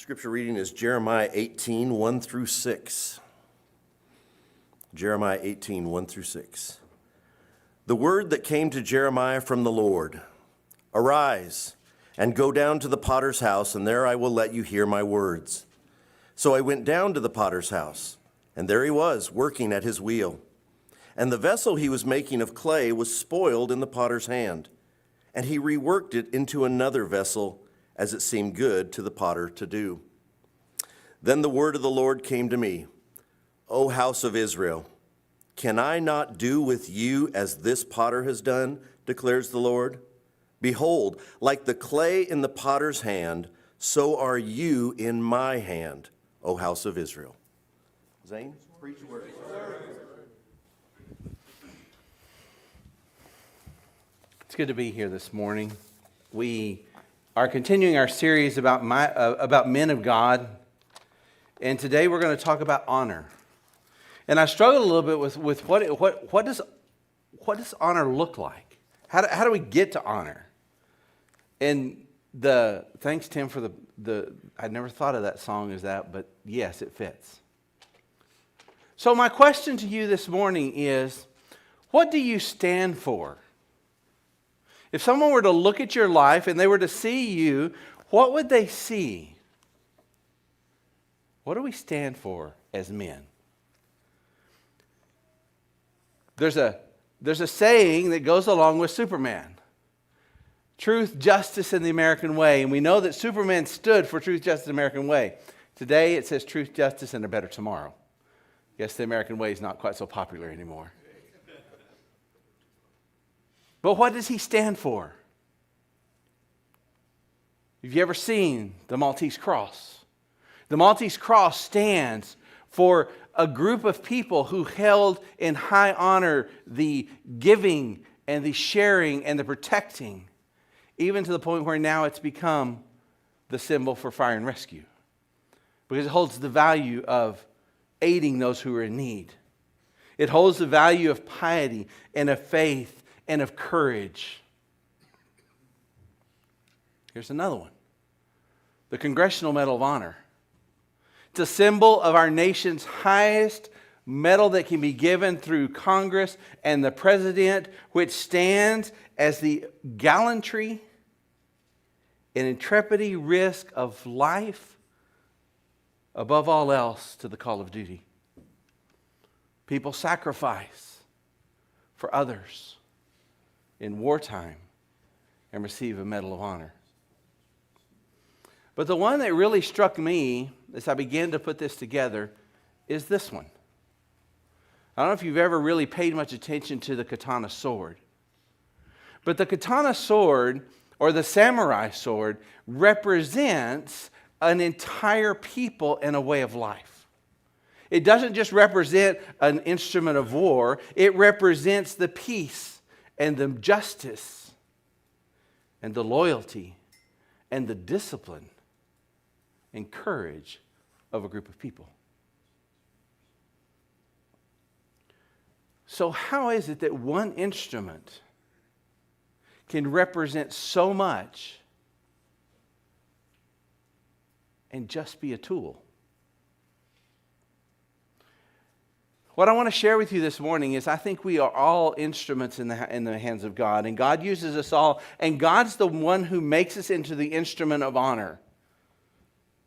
Scripture reading is Jeremiah 18, 1 through 6. Jeremiah 18, 1 through 6. The word that came to Jeremiah from the Lord, arise and go down to the potter's house, and there I will let you hear my words. So I went down to the potter's house, and there he was, working at his wheel. And the vessel he was making of clay was spoiled in the potter's hand, and he reworked it into another vessel, as it seemed good to the potter to do. Then the word of the Lord came to me, O house of Israel, can I not do with you as this potter has done, declares the Lord? Behold, like the clay in the potter's hand, so are you in my hand, O house of Israel. Zane, preach the word. It's good to be here this morning. We are continuing our series about men of God, and today we're going to talk about honor. And I struggled a little bit with what does honor look like? How do we get to honor? And thanks Tim for the I never thought of that song as that, but yes, it fits. So my question to you this morning is, what do you stand for? If someone were to look at your life and they were to see you, what would they see? What do we stand for as men? There's a saying that goes along with Superman. Truth, justice, and the American way. And we know that Superman stood for truth, justice, and the American way. Today it says truth, justice, and a better tomorrow. Guess the American way is not quite so popular anymore. But what does he stand for? Have you ever seen the Maltese cross? The Maltese cross stands for a group of people who held in high honor the giving and the sharing and the protecting, even to the point where now it's become the symbol for fire and rescue, because it holds the value of aiding those who are in need. It holds the value of piety and of faith and of courage. Here's another one. The Congressional Medal of Honor. It's a symbol of our nation's highest medal that can be given through Congress and the President, which stands as the gallantry and intrepidity risk of life above all else to the call of duty. People sacrifice for others in wartime and receive a Medal of Honor. But the one that really struck me as I began to put this together is this one. I don't know if you've ever really paid much attention to the katana sword. But the katana sword, or the samurai sword, represents an entire people and a way of life. It doesn't just represent an instrument of war, it represents the peace and the justice and the loyalty and the discipline and courage of a group of people. So how is it that one instrument can represent so much and just be a tool? What I want to share with you this morning is I think we are all instruments in the hands of God, and God uses us all, and God's the one who makes us into the instrument of honor.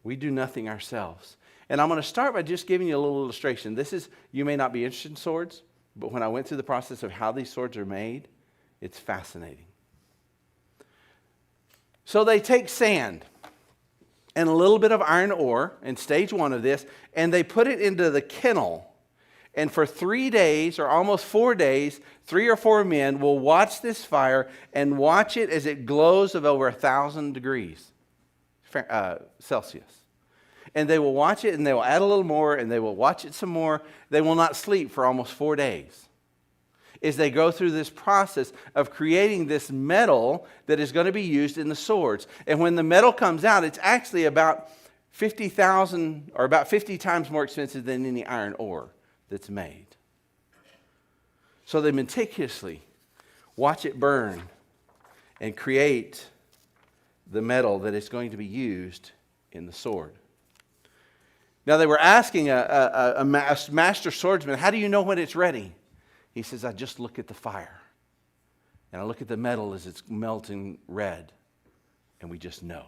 We do nothing ourselves. And I'm going to start by just giving you a little illustration. You may not be interested in swords, but when I went through the process of how these swords are made, it's fascinating. So they take sand and a little bit of iron ore in stage one of this, and they put it into the kennel. And for 3 days, or almost 4 days, 3 or 4 men will watch this fire and watch it as it glows of over 1,000 degrees Celsius. And they will watch it, and they will add a little more, and they will watch it some more. They will not sleep for almost 4 days as they go through this process of creating this metal that is going to be used in the swords. And when the metal comes out, it's actually about 50,000 or about 50 times more expensive than any iron ore that's made. So they meticulously watch it burn and create the metal that is going to be used in the sword. Now they were asking a master swordsman, how do you know when it's ready? He says, I just look at the fire. And I look at the metal as it's melting red. And we just know.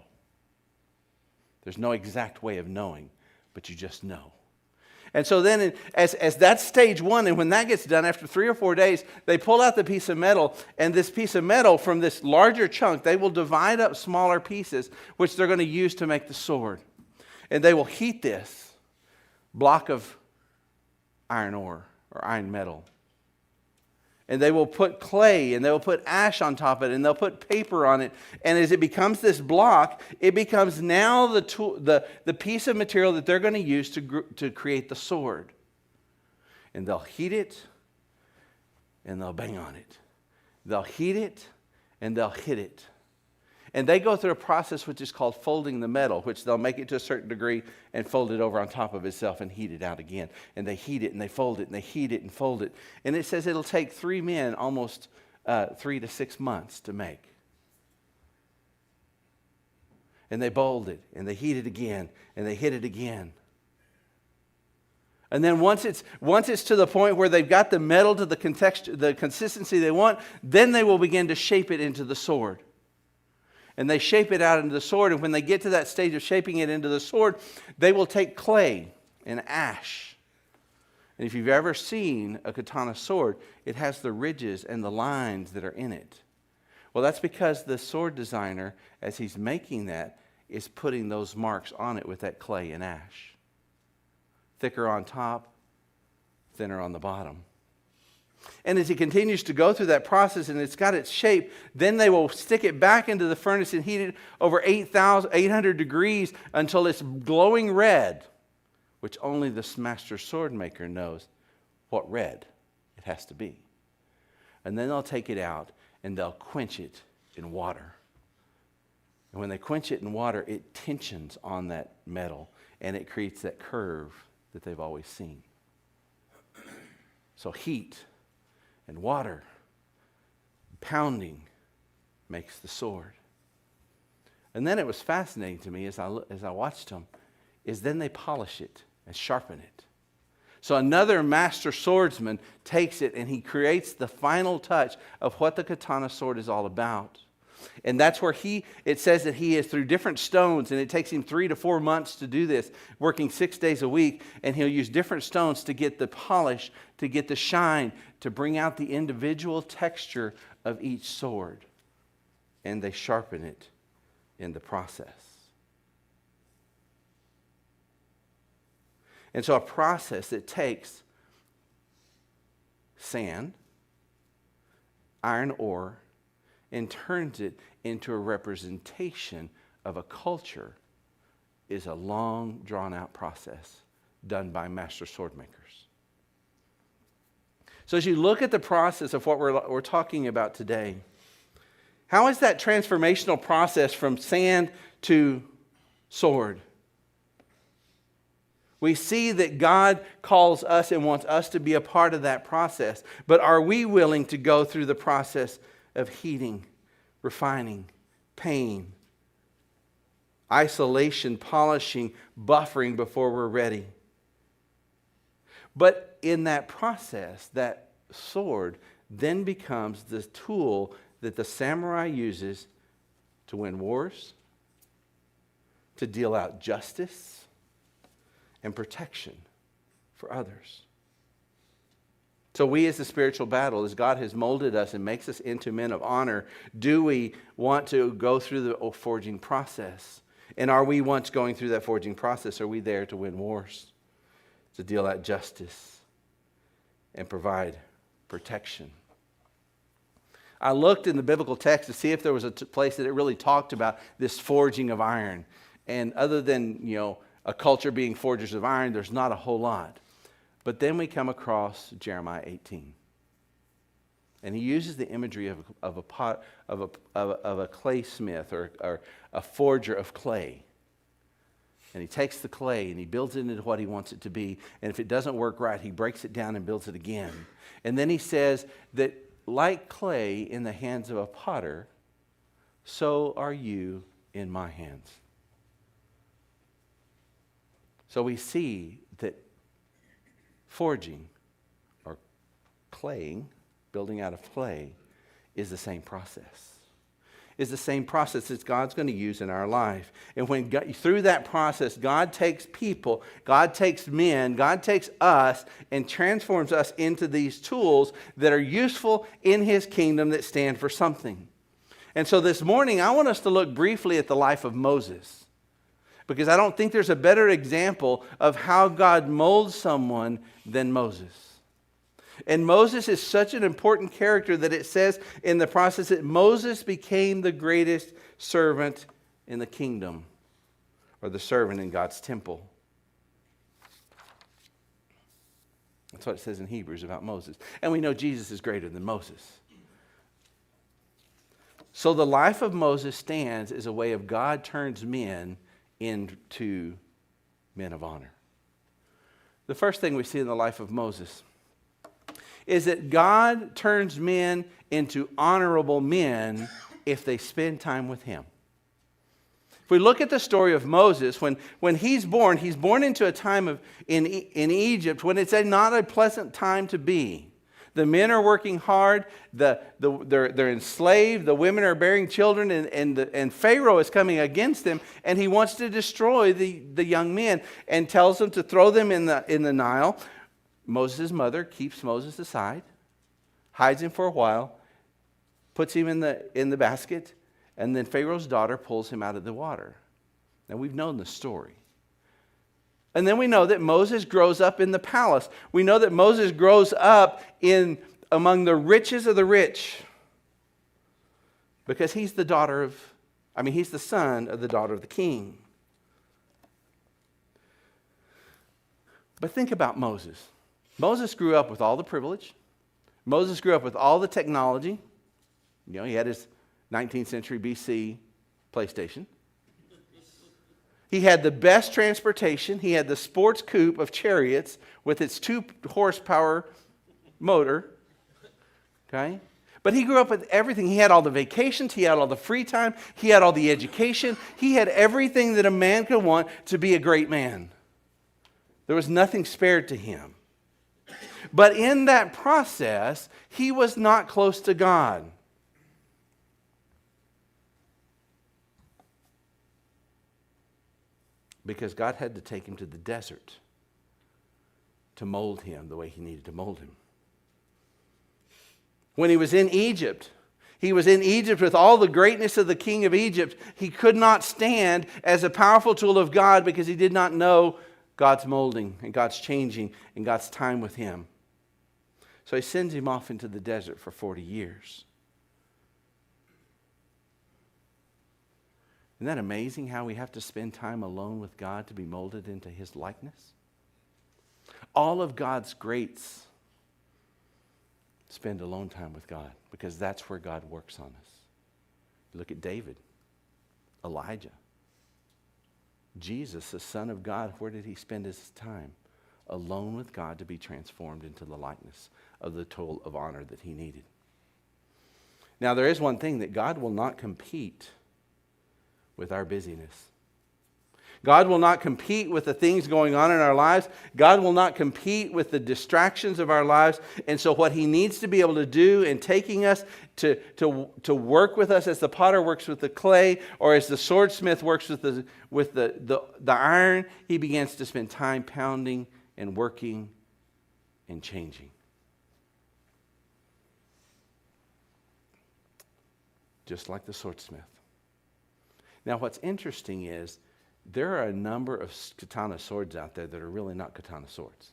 There's no exact way of knowing, but you just know. And so then as that's stage one, and when that gets done, after 3 or 4 days, they pull out the piece of metal, and this piece of metal from this larger chunk, they will divide up smaller pieces, which they're going to use to make the sword. And they will heat this block of iron ore or iron metal. And they will put clay, and they will put ash on top of it, and they'll put paper on it. And as it becomes this block, it becomes now the piece of material that they're going to use to create the sword. And they'll heat it, and they'll bang on it. They'll heat it, and they'll hit it. And they go through a process which is called folding the metal, which they'll make it to a certain degree and fold it over on top of itself and heat it out again. And they heat it and they fold it and they heat it and fold it. And it says it'll take 3 men almost 3 to 6 months to make. And they mold it and they heat it again and they hit it again. And then once it's to the point where they've got the metal to the consistency they want, then they will begin to shape it into the sword. And they shape it out into the sword. And when they get to that stage of shaping it into the sword, they will take clay and ash. And if you've ever seen a katana sword, it has the ridges and the lines that are in it. Well, that's because the sword designer, as he's making that, is putting those marks on it with that clay and ash. Thicker on top, thinner on the bottom. And as he continues to go through that process and it's got its shape, then they will stick it back into the furnace and heat it over 800 degrees until it's glowing red, which only the master sword maker knows what red it has to be. And then they'll take it out and they'll quench it in water. And when they quench it in water, it tensions on that metal and it creates that curve that they've always seen. So heat and water, pounding, makes the sword. And then it was fascinating to me as I watched them, is then they polish it and sharpen it. So another master swordsman takes it and he creates the final touch of what the katana sword is all about. And that's where it says that he is through different stones, and it takes him 3 to 4 months to do this, working 6 days a week, and he'll use different stones to get the polish, to get the shine, to bring out the individual texture of each sword. And they sharpen it in the process. And so a process that takes sand, iron ore, and turns it into a representation of a culture is a long, drawn-out process done by master sword makers. So as you look at the process of what we're talking about today, how is that transformational process from sand to sword? We see that God calls us and wants us to be a part of that process, but are we willing to go through the process of heating, refining, pain, isolation, polishing, buffering before we're ready? But in that process, that sword then becomes the tool that the samurai uses to win wars, to deal out justice and protection for others. So we as the spiritual battle, as God has molded us and makes us into men of honor, do we want to go through the forging process? And are we, once going through that forging process, are we there to win wars, to deal out justice and provide protection? I looked in the biblical text to see if there was a place that it really talked about this forging of iron. And other than, a culture being forgers of iron, there's not a whole lot. But then we come across Jeremiah 18. And he uses the imagery of a claysmith or a forger of clay. And he takes the clay and he builds it into what he wants it to be. And if it doesn't work right, he breaks it down and builds it again. And then he says that like clay in the hands of a potter, so are you in my hands. So we see that forging or claying, building out of clay, is the same process. Is the same process that God's going to use in our life. And when God, through that process, God takes people, God takes men, God takes us and transforms us into these tools that are useful in His kingdom that stand for something. And so this morning, I want us to look briefly at the life of Moses, because I don't think there's a better example of how God molds someone than Moses. And Moses is such an important character that it says in the process that Moses became the greatest servant in the kingdom, or the servant in God's temple. That's what it says in Hebrews about Moses. And we know Jesus is greater than Moses. So the life of Moses stands as a way of God turns men into men of honor. The first thing we see in the life of Moses is that God turns men into honorable men if they spend time with Him. If we look at the story of Moses, when he's born into a time in Egypt when it's not a pleasant time to be. The men are working hard, they're enslaved, the women are bearing children, and Pharaoh is coming against them, and he wants to destroy the young men and tells them to throw them in the Nile. Moses' mother keeps Moses aside, hides him for a while, puts him in the basket, and then Pharaoh's daughter pulls him out of the water. Now, we've known the story. And then we know that Moses grows up in the palace. We know that Moses grows up among the richest of the rich, because he's the son of the daughter of the king. But think about Moses. Moses grew up with all the privilege. Moses grew up with all the technology. You know, he had his 19th century BC PlayStation. He had the best transportation. He had the sports coupe of chariots with its 2 horsepower motor. Okay? But he grew up with everything. He had all the vacations. He had all the free time. He had all the education. He had everything that a man could want to be a great man. There was nothing spared to him. But in that process, he was not close to God. Because God had to take him to the desert to mold him the way He needed to mold him. When he was in Egypt, with all the greatness of the king of Egypt. He could not stand as a powerful tool of God because he did not know God's molding and God's changing and God's time with him. So He sends him off into the desert for 40 years. Isn't that amazing how we have to spend time alone with God to be molded into His likeness? All of God's greats spend alone time with God because that's where God works on us. Look at David, Elijah, Jesus, the Son of God. Where did He spend His time? Alone with God to be transformed into the likeness of the tool of honor that He needed. Now, there is one thing, that God will not compete with our busyness. God will not compete with the things going on in our lives. God will not compete with the distractions of our lives. And so what He needs to be able to do in taking us to work with us as the potter works with the clay, or as the swordsmith works with the iron, He begins to spend time pounding and working and changing. Just like the swordsmith. Now, what's interesting is there are a number of katana swords out there that are really not katana swords.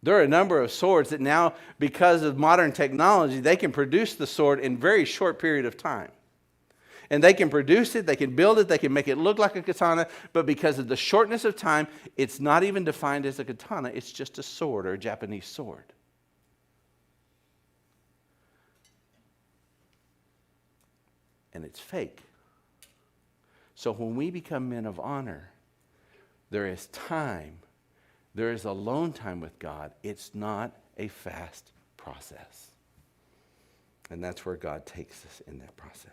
There are a number of swords that now, because of modern technology, they can produce the sword in a very short period of time. And they can produce it, they can build it, they can make it look like a katana, but because of the shortness of time, it's not even defined as a katana, it's just a sword, or a Japanese sword. And it's fake. So when we become men of honor, there is time. There is alone time with God. It's not a fast process. And that's where God takes us in that process.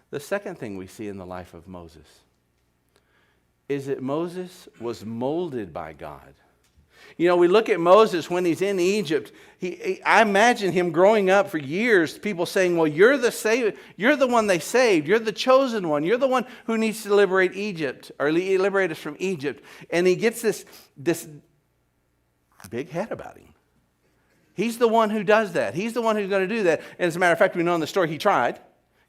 The second thing we see in the life of Moses is that Moses was molded by God. You know, we look at Moses when he's in Egypt. I imagine him growing up for years, people saying, well, you're the savior, you're the one they saved, you're the chosen one, you're the one who needs to liberate Egypt, or liberate us from Egypt. And he gets this big head about him. He's the one who does that. He's the one who's going to do that. And as a matter of fact, we know in the story he tried.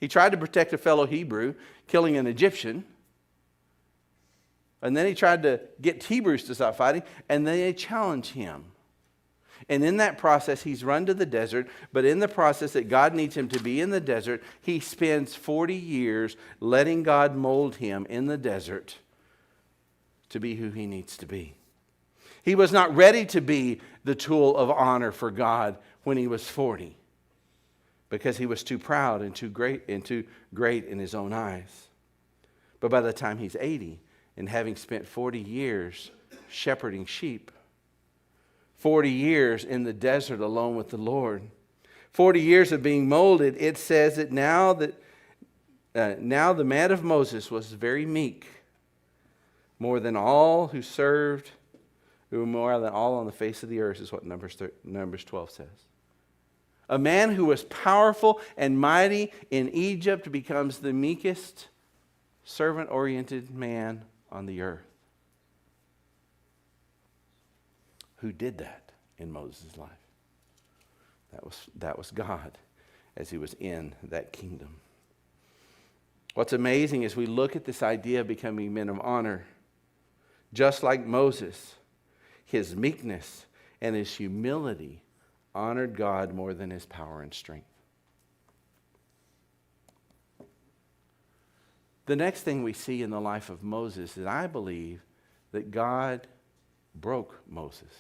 He tried to protect a fellow Hebrew, killing an Egyptian. And then he tried to get Hebrews to stop fighting, and then they challenged him. And in that process, he's run to the desert, but in the process that God needs him to be in the desert, he spends 40 years letting God mold him in the desert to be who he needs to be. He was not ready to be the tool of honor for God when he was 40 because he was too proud and too great in his own eyes. But by the time he's 80, and having spent 40 years shepherding sheep, 40 years in the desert alone with the Lord, 40 years of being molded, it says that now the man of Moses was very meek, more than all who served, who were more than all on the face of the earth, is what Numbers 12 says. A man who was powerful and mighty in Egypt becomes the meekest, servant-oriented man on the earth. Who did that in Moses' life? That was God as he was in that kingdom. What's amazing is we look at this idea of becoming men of honor. Just like Moses, his meekness and his humility honored God more than his power and strength. The next thing we see in the life of Moses is, I believe, that God broke Moses.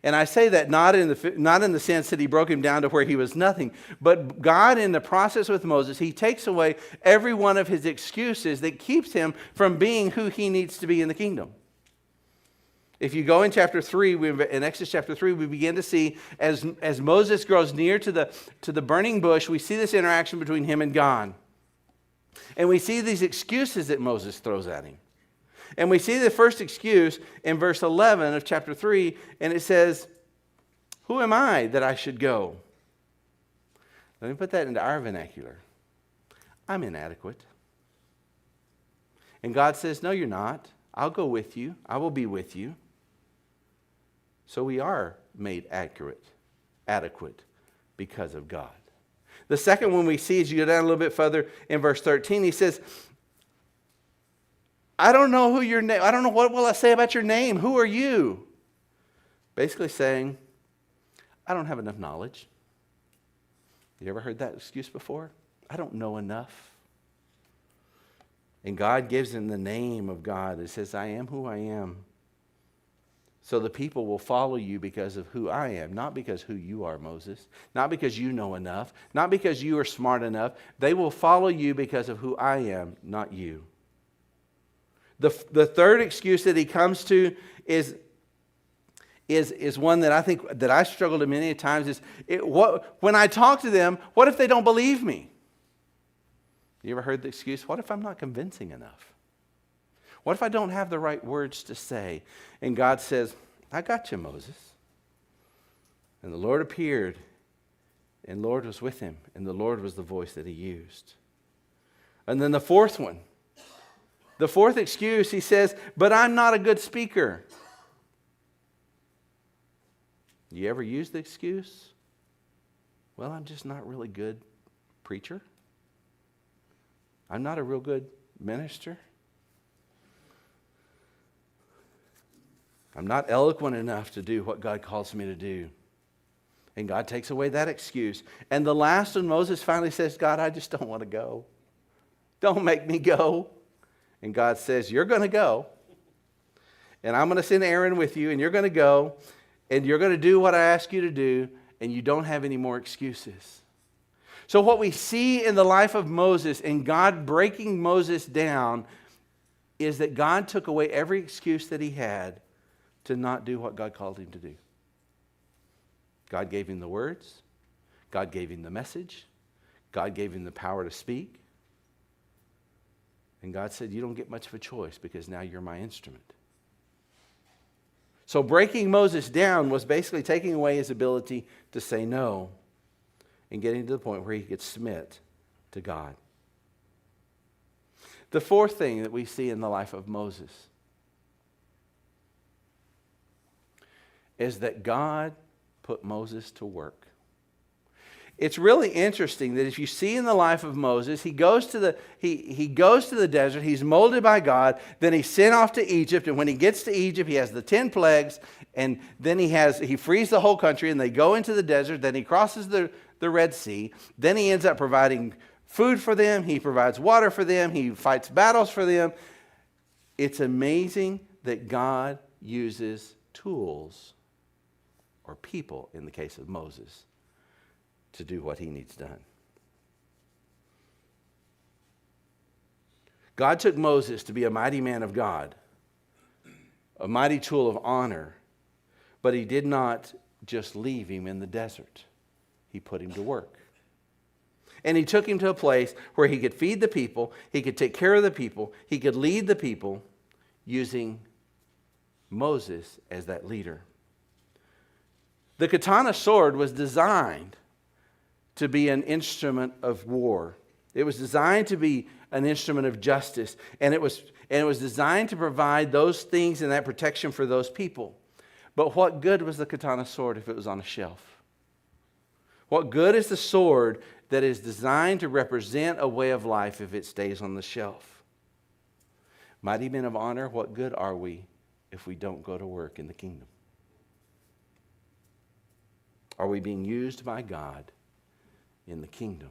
And I say that not in the sense that he broke him down to where he was nothing, but God, in the process with Moses, he takes away every one of his excuses that keeps him from being who he needs to be in the kingdom. If you go in chapter 3, in Exodus chapter 3, we begin to see as Moses grows near to the burning bush, we see this interaction between him and God. And we see these excuses that Moses throws at him. And we see the first excuse in verse 11 of chapter 3, and it says, "Who am I that I should go?" Let me put that into our vernacular. I'm inadequate. And God says, "No, you're not. I'll go with you. I will be with you." So we are made adequate because of God. The second one we see as you go down a little bit further in verse 13, he says, "I don't know who your name, I don't know what will I say about your name. Who are you?" Basically saying, I don't have enough knowledge. You ever heard that excuse before? I don't know enough. And God gives him the name of God. It says, I am who I am. So the people will follow you because of who I am, not because who you are, Moses. Not because you know enough, not because you are smart enough. They will follow you because of who I am, not you. The third excuse that he comes to is one that I think that I struggled with many times. When I talk to them, what if they don't believe me? You ever heard the excuse? What if I'm not convincing enough? What if I don't have the right words to say? And God says, I got you, Moses. And the Lord appeared, and the Lord was with him, and the Lord was the voice that he used. And then the fourth one, the fourth excuse, he says, but I'm not a good speaker. You ever use the excuse? Well, I'm just not really good preacher. I'm not a real good minister. I'm not eloquent enough to do what God calls me to do. And God takes away that excuse. And the last one, Moses finally says, God, I just don't want to go. Don't make me go. And God says, you're going to go. And I'm going to send Aaron with you, and you're going to go, and you're going to do what I ask you to do, and you don't have any more excuses. So what we see in the life of Moses and God breaking Moses down is that God took away every excuse that he had to not do what God called him to do. God gave him the words. God gave him the message. God gave him the power to speak. And God said, you don't get much of a choice because now you're my instrument. So breaking Moses down was basically taking away his ability to say no and getting to the point where he could submit to God. The fourth thing that we see in the life of Moses is that God put Moses to work. It's really interesting that if you see in the life of Moses, he goes to the desert, he's molded by God, then he's sent off to Egypt, and when he gets to Egypt, he has the 10 plagues, and then he frees the whole country, and they go into the desert, then he crosses the Red Sea, then he ends up providing food for them, he provides water for them, he fights battles for them. It's amazing that God uses tools, or people in the case of Moses, to do what he needs done. God took Moses to be a mighty man of God, a mighty tool of honor, but he did not just leave him in the desert. He put him to work. And he took him to a place where he could feed the people, he could take care of the people, he could lead the people using Moses as that leader. The katana sword was designed to be an instrument of war. It was designed to be an instrument of justice, and it was designed to provide those things and that protection for those people. But what good was the katana sword if it was on a shelf? What good is the sword that is designed to represent a way of life if it stays on the shelf? Mighty men of honor, what good are we if we don't go to work in the kingdom? Are we being used by God in the kingdom?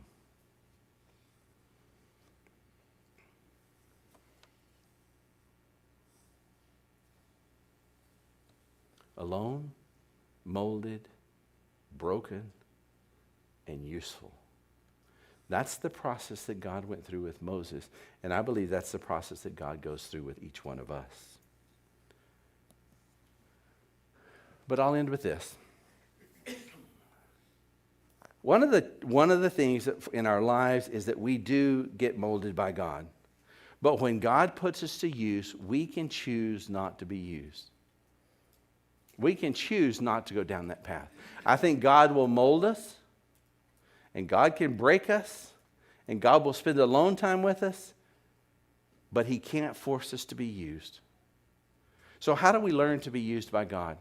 Alone, molded, broken, and useful. That's the process that God went through with Moses, and I believe that's the process that God goes through with each one of us. But I'll end with this. One of the things in our lives is that we do get molded by God. But when God puts us to use, we can choose not to be used. We can choose not to go down that path. I think God will mold us, and God can break us, and God will spend alone time with us, but he can't force us to be used. So how do we learn to be used by God?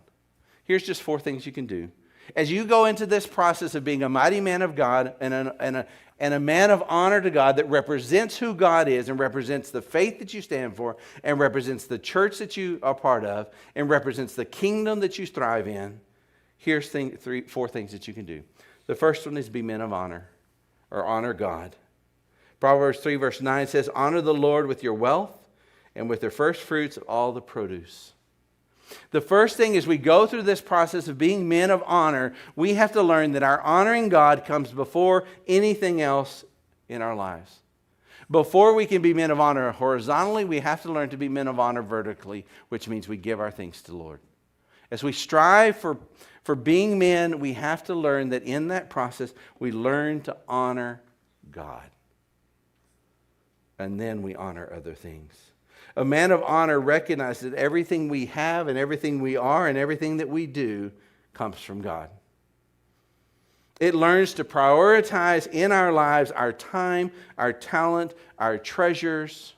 Here's just 4 things you can do. As you go into this process of being a mighty man of God and a man of honor to God that represents who God is and represents the faith that you stand for and represents the church that you are part of and represents the kingdom that you thrive in, here's 4 things that you can do. The first one is be men of honor, or honor God. Proverbs 3 verse 9 says, honor the Lord with your wealth and with the first fruits of all the produce. The first thing is we go through this process of being men of honor, we have to learn that our honoring God comes before anything else in our lives. Before we can be men of honor horizontally, we have to learn to be men of honor vertically, which means we give our things to the Lord. As we strive for being men, we have to learn that in that process, we learn to honor God. And then we honor other things. A man of honor recognizes that everything we have and everything we are and everything that we do comes from God. It learns to prioritize in our lives our time, our talent, our treasures,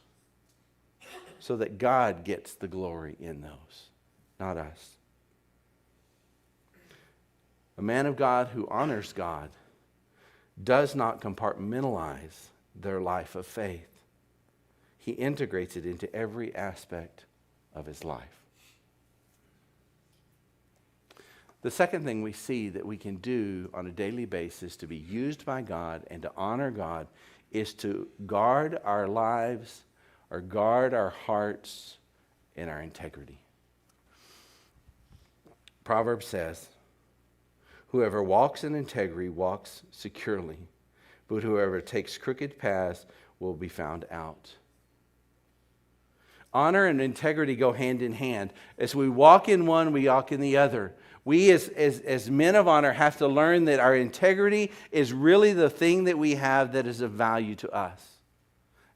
so that God gets the glory in those, not us. A man of God who honors God does not compartmentalize their life of faith. He integrates it into every aspect of his life. The second thing we see that we can do on a daily basis to be used by God and to honor God is to guard our lives or guard our hearts and our integrity. Proverbs says, whoever walks in integrity walks securely, but whoever takes crooked paths will be found out. Honor and integrity go hand in hand. As we walk in one, we walk in the other. We as men of honor have to learn that our integrity is really the thing that we have that is of value to us.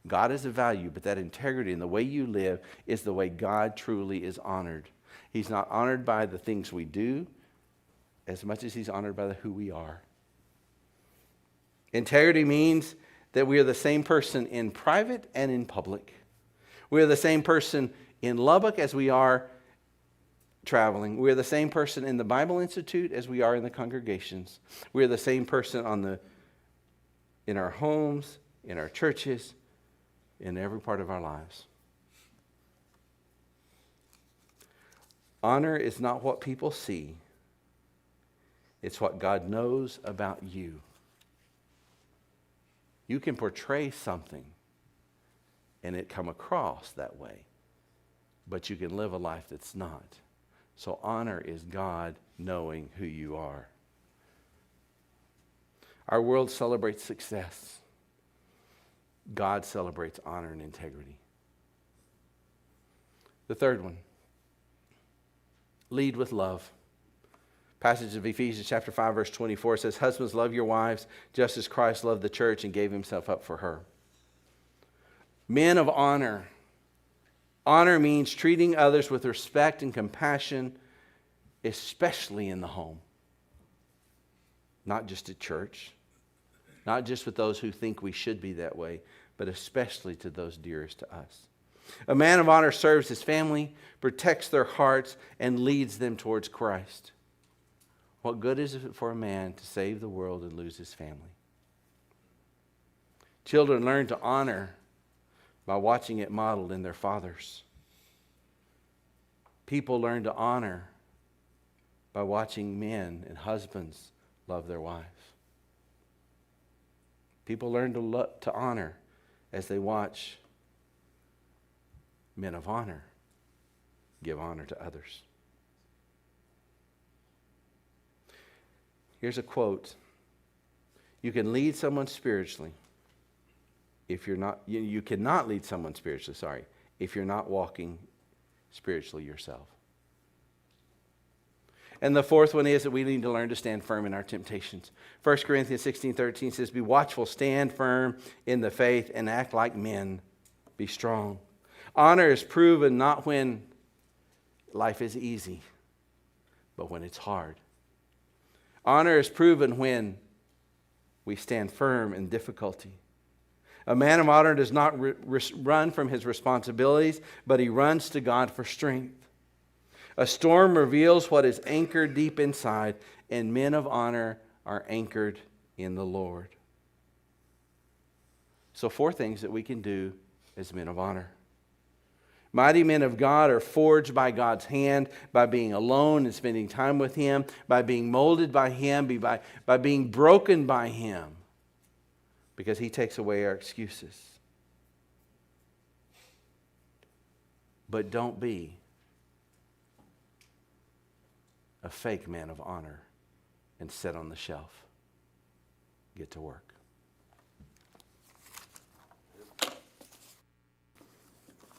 God is a value, but that integrity and the way you live is the way God truly is honored. He's not honored by the things we do as much as he's honored by who we are. Integrity means that we are the same person in private and in public. We are the same person in Lubbock as we are traveling. We are the same person in the Bible Institute as we are in the congregations. We are the same person in our homes, in our churches, in every part of our lives. Honor is not what people see. It's what God knows about you. You can portray something and it come across that way, but you can live a life that's not. So honor is God knowing who you are. Our world celebrates success. God celebrates honor and integrity. The third one, lead with love. Passage of Ephesians chapter 5, verse 24 says, husbands, love your wives just as Christ loved the church and gave himself up for her. Men of honor. Honor means treating others with respect and compassion, especially in the home. Not just at church, not just with those who think we should be that way, but especially to those dearest to us. A man of honor serves his family, protects their hearts, and leads them towards Christ. What good is it for a man to save the world and lose his family? Children learn to honor by watching it modeled in their fathers. People learn to honor by watching men and husbands love their wives. People learn to honor as they watch men of honor give honor to others. Here's a quote. You can lead someone spiritually if you're not, you cannot lead someone spiritually, if you're not walking spiritually yourself. And the fourth one is that we need to learn to stand firm in our temptations. 1 Corinthians 16:13 says, be watchful, stand firm in the faith, and act like men. Be strong. Honor is proven not when life is easy, but when it's hard. Honor is proven when we stand firm in difficulty. A man of honor does not run from his responsibilities, but he runs to God for strength. A storm reveals what is anchored deep inside, and men of honor are anchored in the Lord. So 4 things that we can do as men of honor. Mighty men of God are forged by God's hand, by being alone and spending time with him, by being molded by him, by being broken by him, because he takes away our excuses. But don't be a fake man of honor and sit on the shelf. Get to work.